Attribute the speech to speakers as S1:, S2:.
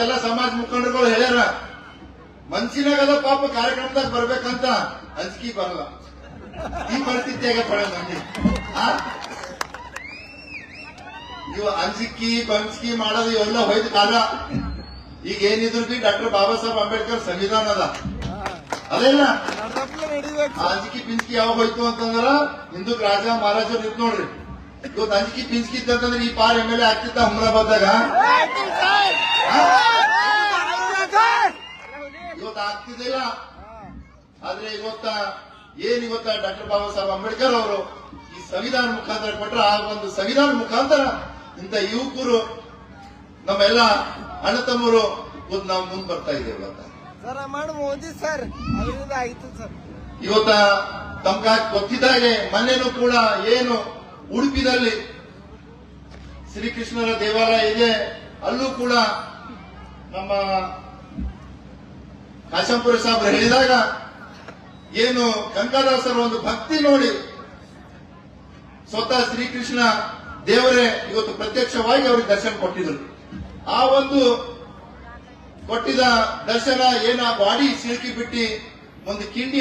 S1: ಎಲ್ಲ ಸಮಾಜ ಮುಖಂಡರುಗಳು ಹೇಳ್ಯಾರ ಮನ್ಸಿನಾಗದ ಪಾಪ ಕಾರ್ಯಕ್ರಮದಾಗ ಬರ್ಬೇಕಂತ ಅಂಜಿಕೆ ಬರಲ್ಲ. ಈ ಪರಿಸ್ಥಿತಿಯಾಗ ಪಡ ಮಂದಿ ಇವು ಅಂಜಿಕೆ ಬಂಜಿಕೆ ಮಾಡೋದು ಇವೆಲ್ಲ ಹೋಯ್ತು ಕಾಲ. ಈಗ ಏನಿದ್ರು ಬಿ ಡಾಕ್ಟರ್ ಬಾಬಾ ಸಾಹೇಬ್ ಅಂಬೇಡ್ಕರ್ ಸಂವಿಧಾನ ಅದ ಅದೇನ ಅಂಜಿಕೆ ಪಿಂಚಿಕೆ ಯಾವಾಗ ಹೋಯ್ತು ಅಂತಂದ್ರ ಹಿಂದೂಕ್ ರಾಜ ಮಹಾರಾಜರು ಇದ್ ನೋಡ್ರಿ. ಇವತ್ತು ಅಂಜಿಕೆ ಪಿಂಚಿಕೆ ಇತ್ತಂತಂದ್ರೆ ಈ ಪಾರ್ ಎಮ್ ಎಲ್ ಎ ಆಗ್ತಿತ್ತ ಹುಮ್ರಾಬಾದ್ದಾಗ ಇವತ್ತು ಆಗ್ತಿದ್ದಿಲ್ಲ. ಆದ್ರೆ ಇವತ್ತ ಡಾಕ್ಟರ್ ಬಾಬಾ ಸಾಹೇಬ್ ಅಂಬೇಡ್ಕರ್ ಅವರು ಈ ಸಂವಿಧಾನ ಮುಖಾಂತರ ಕೊಟ್ರ ಆ ಒಂದು ಸಂವಿಧಾನ ಮುಖಾಂತರ ಇಂತ ಯುವಕರು ನಮ್ಮೆಲ್ಲ ಅಣ್ಣ ತಮ್ಮರು ನಾವು ಮುಂದೆ ಬರ್ತಾ ಇದ್ದೇವೆ. ಇವತ್ತ ತಮ್ಗ ಗೊತ್ತಿದ್ದಾಗೆ ಮೊನ್ನೆನೂ ಕೂಡ ಏನು ಉಡುಪಿದಲ್ಲಿ ಶ್ರೀಕೃಷ್ಣರ ದೇವಾಲಯ ಇದೆ, ಅಲ್ಲೂ ಕೂಡ ನಮ್ಮ ಕಾಶಂಪುರ ಸಾಹೇಬ್ರು ಹೇಳಿದಾಗ ಏನು ಗಂಗಾದಾಸರ ಒಂದು ಭಕ್ತಿ ನೋಡಿ ಸ್ವತಃ ಶ್ರೀಕೃಷ್ಣ ದೇವರೇ ಇವತ್ತು ಪ್ರತ್ಯಕ್ಷವಾಗಿ ಅವರಿಗೆ ದರ್ಶನ ಕೊಟ್ಟಿದ್ರು. ಆ ಒಂದು ಕೊಟ್ಟಿದ ದರ್ಶನ ಏನ ಬಾಡಿ ಸಿಲುಕಿ ಬಿಟ್ಟಿ ಒಂದು ಕಿಂಡಿ